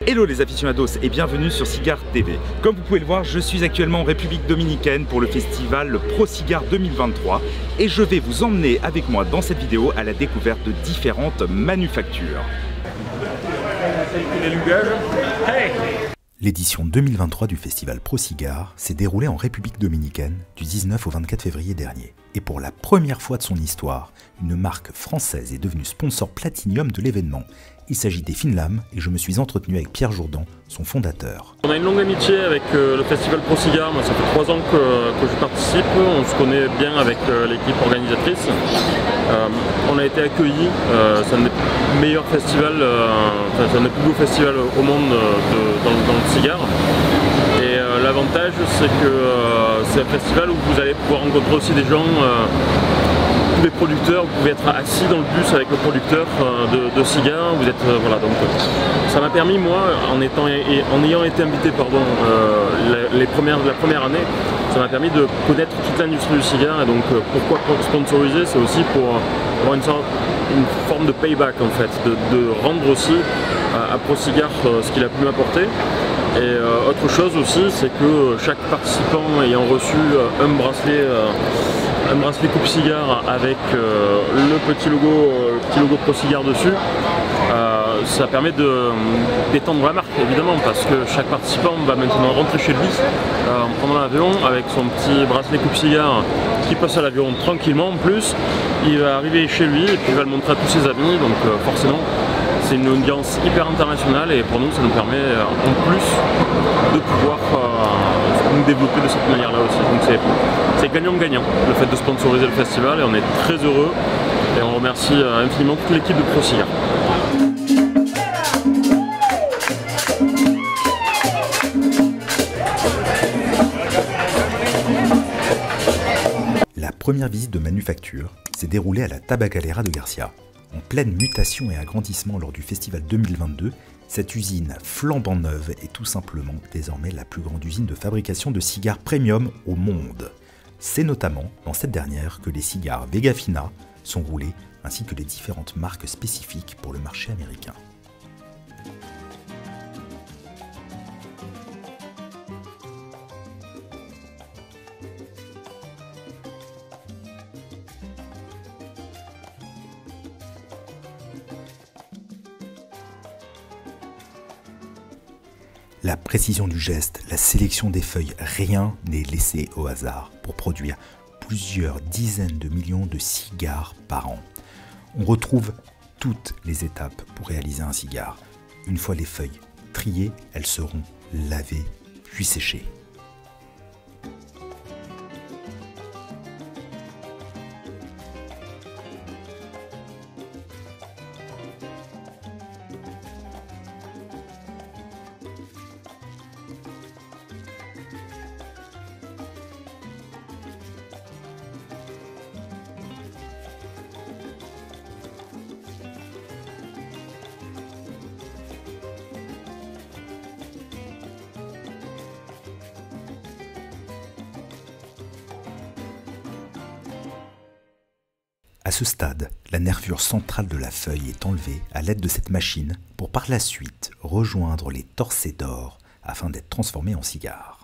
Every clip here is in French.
Hello les aficionados et bienvenue sur Cigar TV. Comme vous pouvez le voir, je suis actuellement en République Dominicaine pour le festival Pro Cigar 2023 et je vais vous emmener avec moi dans cette vidéo à la découverte de différentes manufactures. L'édition 2023 du festival Pro Cigar s'est déroulée en République Dominicaine du 19 au 24 février dernier. Et pour la première fois de son histoire, une marque française est devenue sponsor platinium de l'événement. Il s'agit des Finlam et je me suis entretenu avec Pierre Jourdan, son fondateur. On a une longue amitié avec le festival Pro Cigar. Moi, ça fait 3 ans que je participe. On se connaît bien avec l'équipe organisatrice. On a été accueillis. C'est un des meilleurs festivals, c'est un des plus beaux festivals au monde dans le cigare. Et l'avantage, c'est que c'est un festival où vous allez pouvoir rencontrer aussi des gens. Tous les producteurs, vous pouvez être assis dans le bus avec le producteur de cigares, vous êtes voilà, donc ça m'a permis moi, en ayant été invité la première année, ça m'a permis de connaître toute l'industrie du cigare. Et donc pourquoi sponsoriser, c'est aussi pour avoir une forme de payback en fait, de rendre aussi à Pro Cigar ce qu'il a pu m'apporter. Et autre chose aussi, c'est que chaque participant ayant reçu un bracelet coupe cigare avec le petit logo Pro Cigar dessus, ça permet d'étendre la marque évidemment, parce que chaque participant va maintenant rentrer chez lui en prenant l'avion avec son petit bracelet coupe cigare qui passe à l'avion tranquillement. En plus, il va arriver chez lui et puis il va le montrer à tous ses amis, donc forcément c'est une audience hyper internationale et pour nous ça nous permet en plus de pouvoir nous développer de cette manière là aussi. Donc c'est gagnant-gagnant le fait de sponsoriser le festival et on est très heureux et on remercie infiniment toute l'équipe de Pro Cigar. La première visite de manufacture s'est déroulée à la Tabacalera de Garcia. En pleine mutation et agrandissement lors du festival 2022, cette usine flambant neuve est tout simplement désormais la plus grande usine de fabrication de cigares premium au monde. C'est notamment dans cette dernière que les cigares Vega Fina sont roulés, ainsi que les différentes marques spécifiques pour le marché américain. La précision du geste, la sélection des feuilles, rien n'est laissé au hasard pour produire plusieurs dizaines de millions de cigares par an. On retrouve toutes les étapes pour réaliser un cigare. Une fois les feuilles triées, elles seront lavées puis séchées. À ce stade, la nervure centrale de la feuille est enlevée à l'aide de cette machine pour par la suite rejoindre les torsées d'or afin d'être transformée en cigare.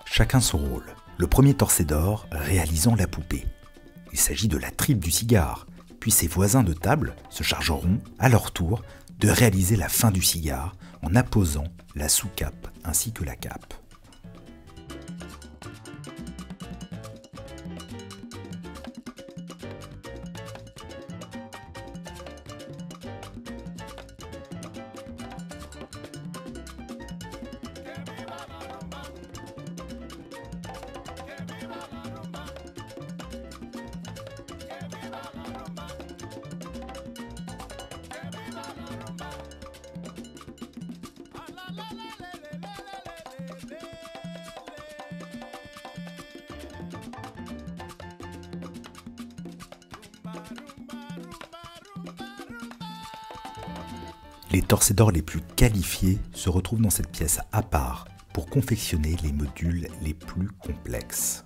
Chacun son rôle. Le premier torsé d'or réalisant la poupée. Il s'agit de la tripe du cigare, puis ses voisins de table se chargeront, à leur tour, de réaliser la fin du cigare en apposant la sous-cape ainsi que la cape. Les torcédors les plus qualifiés se retrouvent dans cette pièce à part pour confectionner les modules les plus complexes.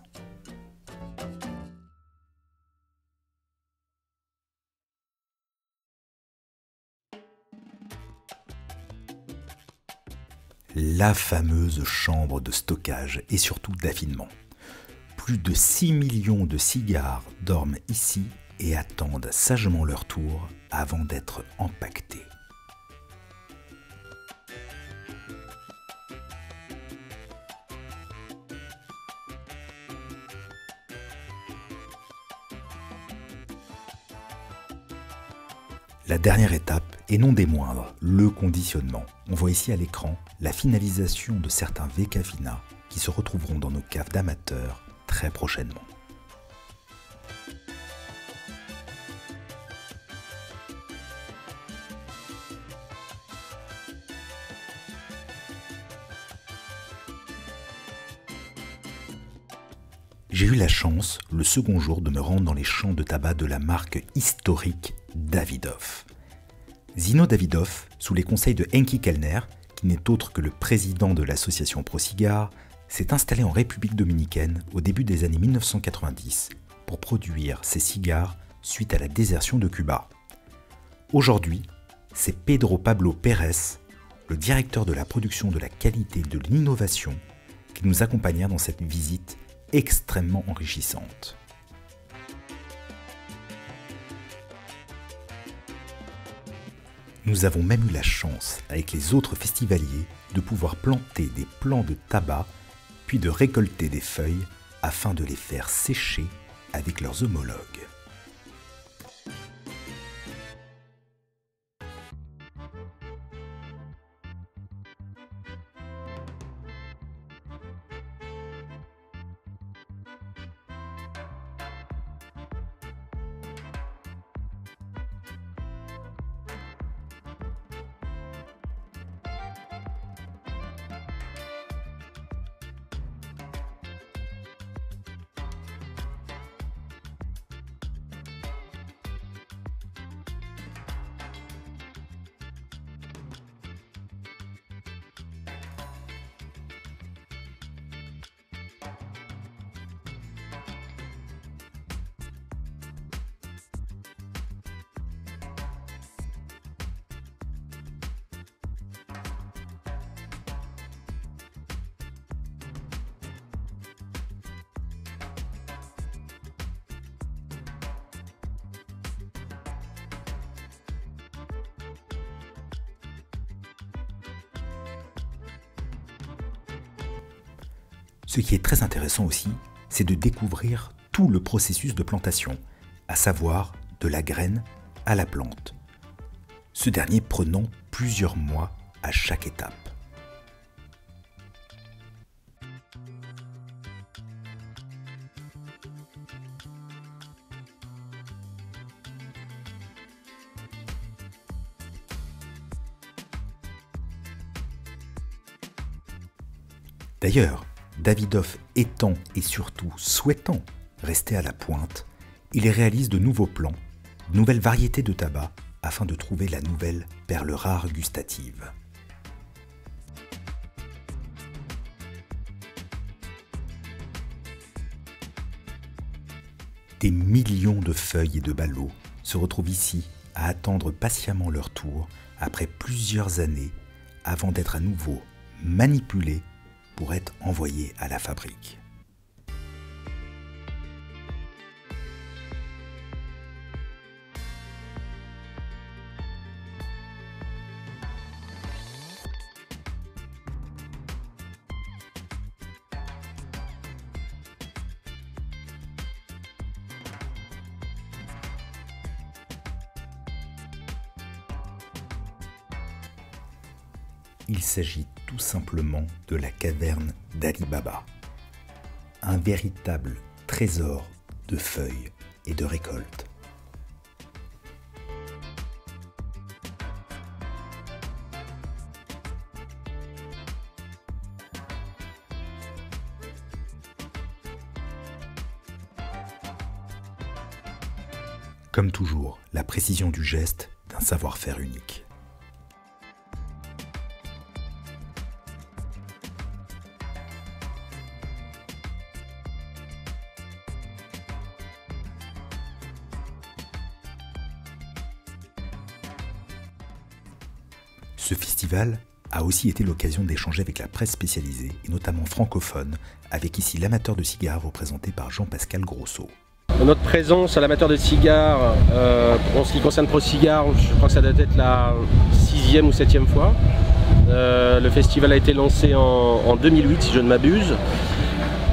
La fameuse chambre de stockage et surtout d'affinement. Plus de 6 millions de cigares dorment ici et attendent sagement leur tour avant d'être empaquetés. La dernière étape, et non des moindres, le conditionnement. On voit ici à l'écran la finalisation de certains VK-Fina qui se retrouveront dans nos caves d'amateurs très prochainement. J'ai eu la chance, le second jour, de me rendre dans les champs de tabac de la marque historique Davidoff. Zino Davidoff, sous les conseils de Henki Kellner, qui n'est autre que le président de l'association ProCigar, s'est installé en République dominicaine au début des années 1990 pour produire ses cigares suite à la désertion de Cuba. Aujourd'hui, c'est Pedro Pablo Pérez, le directeur de la production de la qualité et de l'innovation, qui nous accompagna dans cette visite extrêmement enrichissante. Nous avons même eu la chance, avec les autres festivaliers, de pouvoir planter des plants de tabac, puis de récolter des feuilles afin de les faire sécher avec leurs homologues. Ce qui est très intéressant aussi, c'est de découvrir tout le processus de plantation, à savoir de la graine à la plante. Ce dernier prenant plusieurs mois à chaque étape. D'ailleurs, Davidoff étant et surtout souhaitant rester à la pointe, il réalise de nouveaux plans, de nouvelles variétés de tabac afin de trouver la nouvelle perle rare gustative. Des millions de feuilles et de ballots se retrouvent ici à attendre patiemment leur tour après plusieurs années avant d'être à nouveau manipulés pour être envoyés à la fabrique. Il s'agit tout simplement de la caverne d'Ali Baba, un véritable trésor de feuilles et de récoltes. Comme toujours, la précision du geste d'un savoir-faire unique. Ce festival a aussi été l'occasion d'échanger avec la presse spécialisée, et notamment francophone, avec ici l'amateur de cigares représenté par Jean-Pascal Grosso. Notre présence à l'amateur de cigares, en ce qui concerne ProCigar, je crois que ça doit être la 6e ou 7e fois. Le festival a été lancé en 2008, si je ne m'abuse.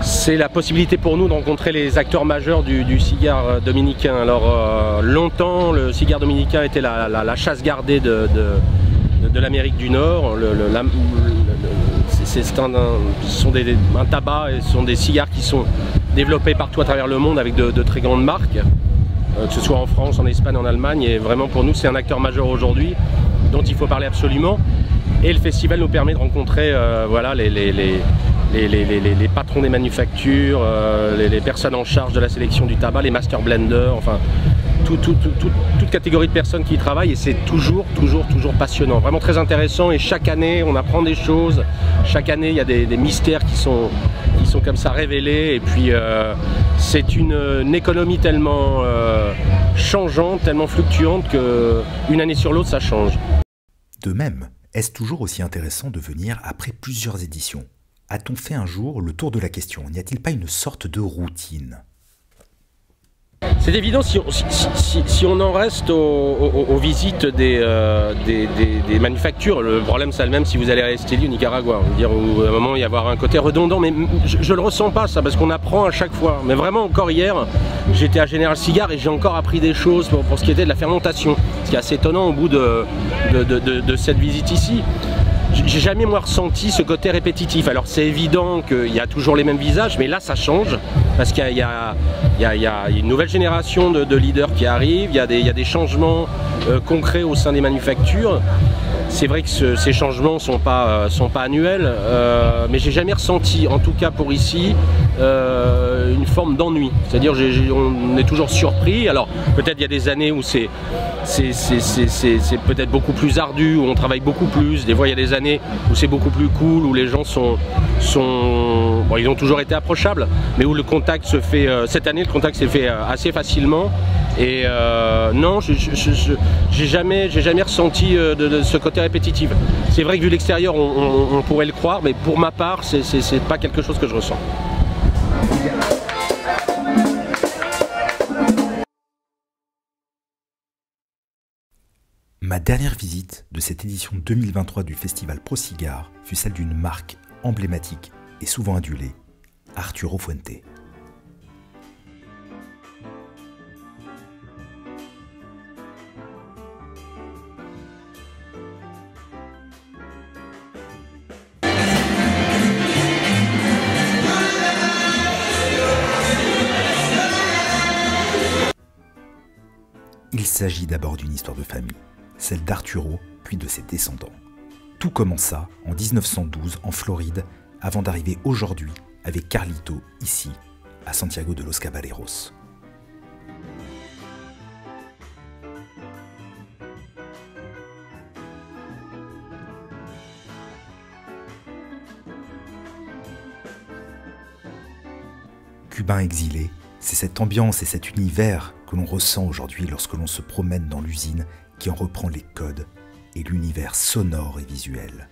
C'est la possibilité pour nous de rencontrer les acteurs majeurs du cigare dominicain. Alors longtemps, le cigare dominicain était la chasse gardée de l'Amérique du Nord. Ce sont un tabac et ce sont des cigares qui sont développés partout à travers le monde avec de très grandes marques, que ce soit en France, en Espagne, en Allemagne. Et vraiment pour nous c'est un acteur majeur aujourd'hui dont il faut parler absolument. Et le festival nous permet de rencontrer voilà, les patrons des manufactures, les personnes en charge de la sélection du tabac, les master blenders, enfin toute catégorie de personnes qui y travaillent, et c'est toujours passionnant, vraiment très intéressant. Et chaque année on apprend des choses, chaque année il y a des mystères qui sont comme ça révélés, et puis c'est une économie tellement changeante, tellement fluctuante que une année sur l'autre ça change. De même, est-ce toujours aussi intéressant de venir après plusieurs éditions? A-t-on fait un jour le tour de la question? N'y a-t-il pas une sorte de routine? C'est évident, si on en reste aux visites des manufactures. Le problème c'est le même si vous allez à Esteli au Nicaragua. Je veux dire, où à un moment il y avoir un côté redondant, mais je le ressens pas ça, parce qu'on apprend à chaque fois. Mais vraiment, encore hier, j'étais à Général Cigare et j'ai encore appris des choses pour ce qui était de la fermentation. Ce qui est assez étonnant au bout de cette visite ici. J'ai jamais moi ressenti ce côté répétitif. Alors c'est évident qu'il y a toujours les mêmes visages, mais là ça change parce qu'il y a une nouvelle génération de leaders qui arrive, il y a des changements concrets au sein des manufactures. C'est vrai que ces changements sont pas annuels, mais j'ai jamais ressenti, en tout cas pour ici, une forme d'ennui. C'est-à-dire on est toujours surpris. Alors peut-être il y a des années où c'est peut-être beaucoup plus ardu, où on travaille beaucoup plus. Des fois il y a des années où c'est beaucoup plus cool, où les gens bon, ils ont toujours été approchables, mais où le contact se fait, cette année le contact s'est fait assez facilement. Et non, j'ai jamais ressenti de ce côté répétitif. C'est vrai que vu l'extérieur on pourrait le croire, mais pour ma part c'est pas quelque chose que je ressens. Ma dernière visite de cette édition 2023 du festival ProCigar fut celle d'une marque emblématique et souvent adulée, Arturo Fuente. Il s'agit d'abord d'une histoire de famille, celle d'Arturo, puis de ses descendants. Tout commença en 1912 en Floride, avant d'arriver aujourd'hui avec Carlito ici, à Santiago de los Caballeros. Cubain exilé, c'est cette ambiance et cet univers que l'on ressent aujourd'hui lorsque l'on se promène dans l'usine qui en reprend les codes et l'univers sonore et visuel.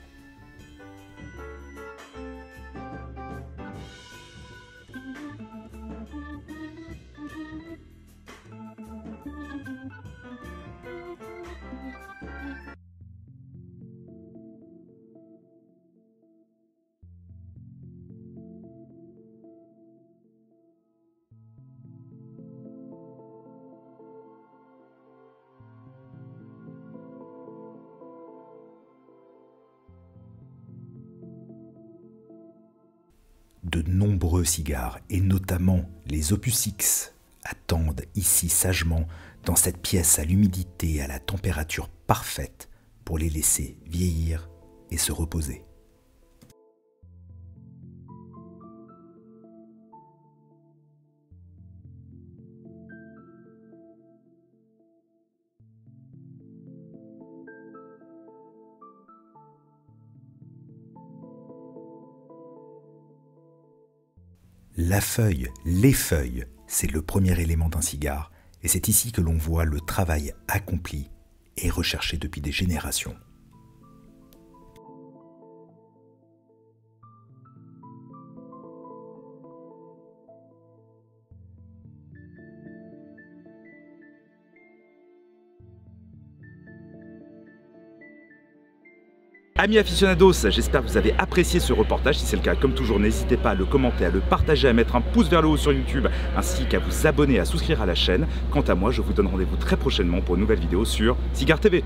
De nombreux cigares, et notamment les Opus X, attendent ici sagement dans cette pièce à l'humidité et à la température parfaite pour les laisser vieillir et se reposer. La feuille, les feuilles, c'est le premier élément d'un cigare et c'est ici que l'on voit le travail accompli et recherché depuis des générations. Amis aficionados, j'espère que vous avez apprécié ce reportage. Si c'est le cas, comme toujours, n'hésitez pas à le commenter, à le partager, à mettre un pouce vers le haut sur YouTube, ainsi qu'à vous abonner, à souscrire à la chaîne. Quant à moi, je vous donne rendez-vous très prochainement pour une nouvelle vidéo sur Cigare TV.